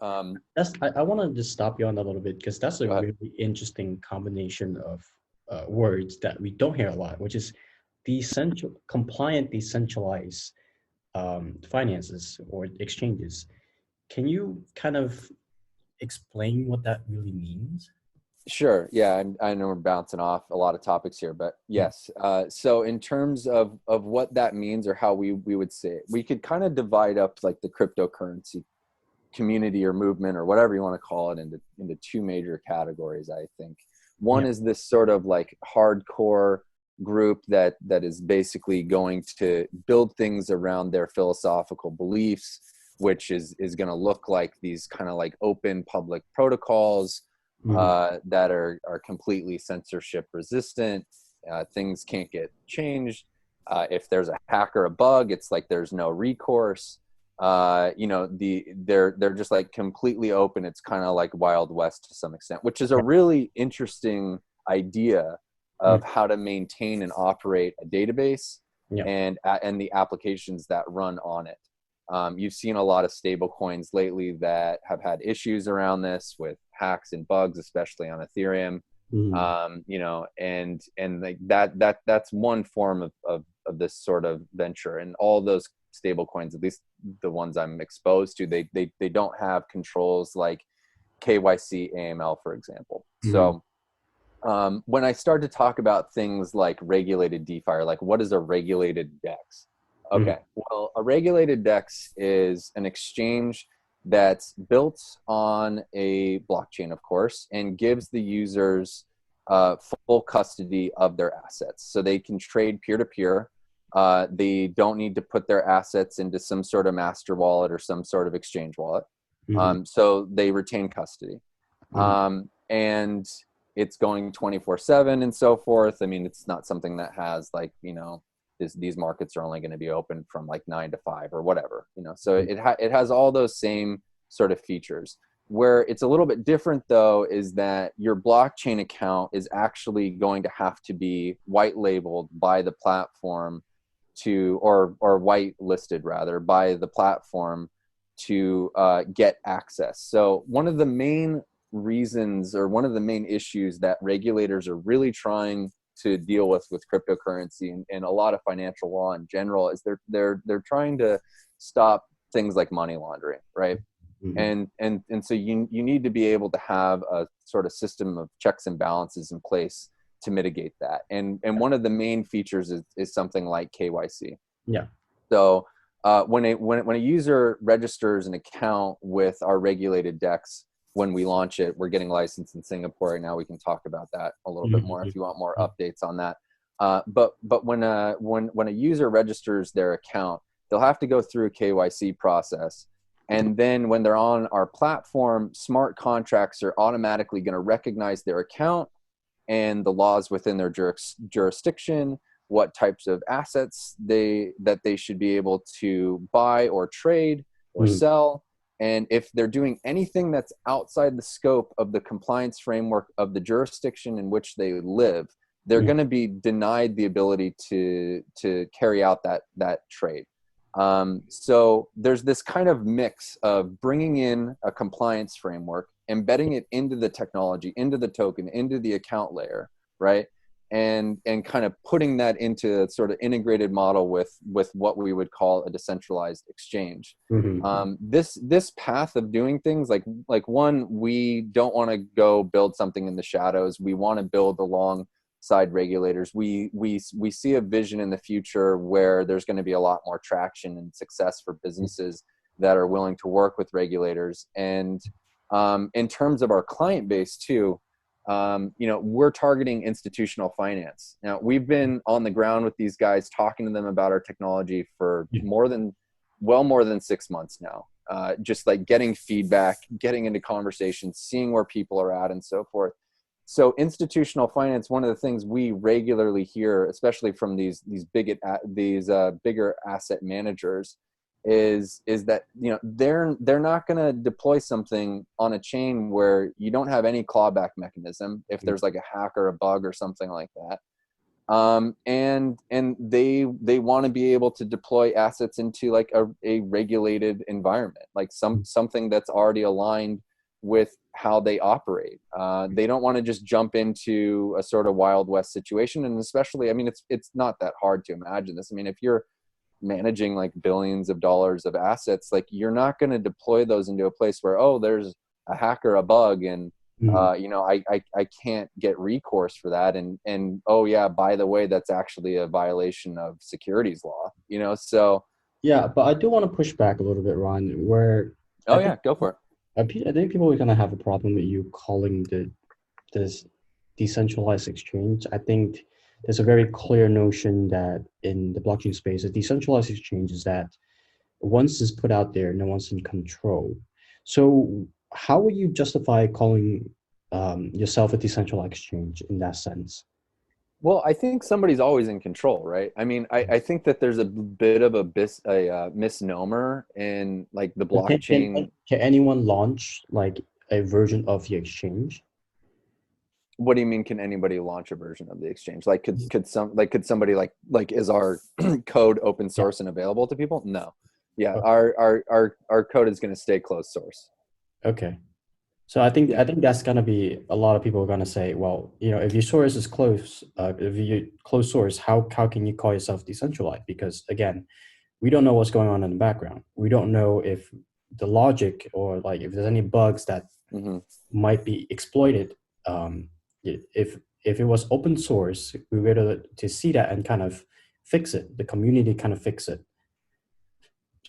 I want to just stop you on that a little bit because that's a Go ahead. really interesting combination of words that we don't hear a lot, which is compliant, decentralized finances or exchanges. Can you kind of explain what that really means? Sure. Yeah, I know we're bouncing off a lot of topics here, but Yeah. yes. So in terms of what that means or how we would say it, we could kind of divide up like the cryptocurrency community or movement or whatever you want to call it into two major categories, I think. One Yeah. is this sort of like hardcore group that is basically going to build things around their philosophical beliefs, which is going to look like these kind of like open public protocols Mhm. that are completely censorship resistant. Things can't get changed. If there's a hack or a bug, it's like there's no recourse. They're just like completely open. It's kind of like Wild West to some extent, which is a Yeah. really interesting idea Mm. of how to maintain and operate a database Yeah. and the applications that run on it. You've seen a lot of stable coins lately that have had issues around this with hacks and bugs, especially on Ethereum. Mhm. And like that's one form of this sort of venture. And all those stable coins, at least the ones I'm exposed to, they don't have controls like KYC, AML, for example. Mhm. So when I start to talk about things like regulated DeFi, or like what is a regulated DEX? Mhm. Okay, well, a regulated DEX is an exchange that's built on a blockchain, of course, and gives the users full custody of their assets. So they can trade peer to peer. They don't need to put their assets into some sort of master wallet or some sort of exchange wallet. Mhm. So they retain custody. Mhm. And it's going 24/7 and so forth. I mean, it's not something that has like, these markets are only going to be open from like 9 to 5 or whatever, so Mhm. it has all those same sort of features. Where it's a little bit different though is that your blockchain account is actually going to have to be white labeled by the platform or white listed rather by the platform to get access. So one of the main reasons or one of the main issues that regulators are really trying to deal with cryptocurrency and a lot of financial law in general is they're trying to stop things like money laundering, right? Mhm. And so you need to be able to have a sort of system of checks and balances in place to mitigate that. And one of the main features is something like KYC. Yeah. So when a user registers an account with our regulated DEX, when we launch it, we're getting licensed in Singapore right now. We can talk about that a little bit more if Mhm. you want more updates on that. But when a user registers their account, they'll have to go through a KYC process. And then when they're on our platform, smart contracts are automatically going to recognize their account and the laws within their jurisdiction, what types of assets they should be able to buy or trade or Mhm. sell. And if they're doing anything that's outside the scope of the compliance framework of the jurisdiction in which they live, they're Mhm. going to be denied the ability to carry out that trade. So there's this kind of mix of bringing in a compliance framework, embedding it into the technology, into the token, into the account layer, right? And kind of putting that into a sort of integrated model with what we would call a decentralized exchange. Mhm. This path of doing things like one, we don't want to go build something in the shadows. We want to build alongside regulators. We see a vision in the future where there's going to be a lot more traction and success for businesses that are willing to work with regulators. And in terms of our client base too, we're targeting institutional finance. Now, we've been on the ground with these guys, talking to them about our technology for Yeah. more than 6 months now. Just like getting feedback, getting into conversations, seeing where people are at, and so forth. So, institutional finance, one of the things we regularly hear, especially from these bigger asset managers, is that they're not going to deploy something on a chain where you don't have any clawback mechanism if there's like a hack or a bug or something like that. And they want to be able to deploy assets into like a regulated environment, like something that's already aligned with how they operate. They don't want to just jump into a sort of Wild West situation. And especially, I mean, it's not that hard to imagine this. I mean, if you're managing like billions of dollars of assets, like you're not going to deploy those into a place where, oh, there's a hacker, a bug, and you know, I can't get recourse for that. And oh yeah, by the way, that's actually a violation of securities law, you know? So Yeah, but I do want to push back a little bit, Ron, where oh yeah, go for it. I think people are gonna have a problem with you calling this decentralized exchange. I think there's a very clear notion that in the blockchain space, a decentralized exchange is that once it's put out there, no one's in control. So how would you justify calling yourself a decentralized exchange in that sense? Well, I think somebody's always in control, right? I mean, I think that there's a bit of a misnomer in like the But blockchain. can anyone launch like a version of the exchange? What do you mean? Can anybody launch a version of the exchange? Like, could somebody like is our code open Yeah. source and available to people? No. Yeah, Okay. our code is going to stay closed source. Okay. So I think that's gonna be a lot of people are gonna say, well, you know, if your source is closed, if you closed source, how can you call yourself decentralized? Because again, we don't know what's going on in the background. We don't know if the logic or like if there's any bugs that Mm-hmm. might be exploited. If it was open source, we were to see that and kind of fix it. The community kind of fix it.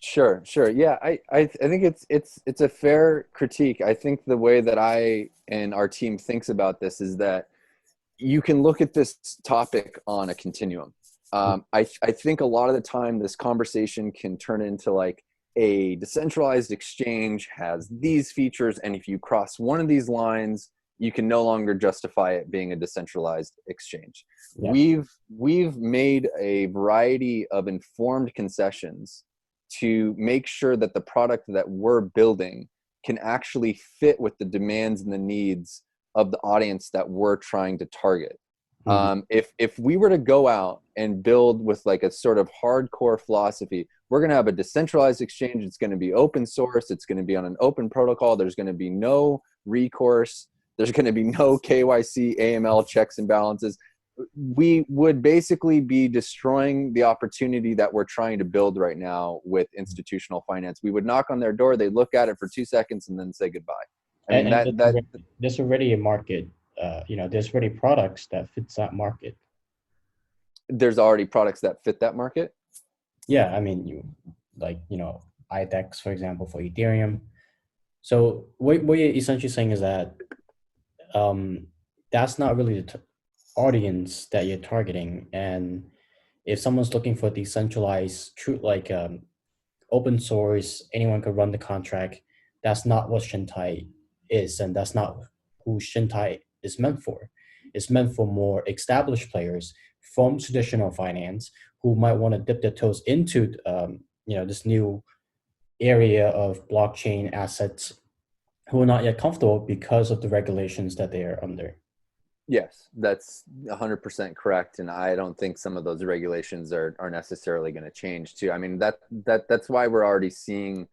Sure. Yeah, I think it's a fair critique. I think the way that I and our team thinks about this is that you can look at this topic on a continuum. I think a lot of the time this conversation can turn into like a decentralized exchange has these features, and if you cross one of these lines, you can no longer justify it being a decentralized exchange. Yeah. We've made a variety of informed concessions to make sure that the product that we're building can actually fit with the demands and the needs of the audience that we're trying to target. If we were to go out and build with like a sort of hardcore philosophy, we're going to have a decentralized exchange. It's going to be open source. It's going to be on an open protocol. There's going to be no recourse. There's going to be no KYC, AML checks and balances. We would basically be destroying the opportunity that we're trying to build right now with institutional finance. We would knock on their door. They'd look at it for 2 seconds and then say goodbye. I mean, And there's already a market. You know, there's already products that fits that market. There's already products that fit that market. Yeah, I mean, you know, IDEX, for example, for Ethereum. So what you're essentially saying is that that's not really the audience that you're targeting. And if someone's looking for decentralized, true, like open source, anyone could run the contract, that's not what Shintai is, and that's not who Shintai is meant for. It's meant for more established players from traditional finance who might want to dip their toes into you know, this new area of blockchain assets, who are not yet comfortable because of the regulations that they are under. Yes, that's 100% correct, and I don't think some of those regulations are necessarily going to change too. I mean, that's why we're already seeing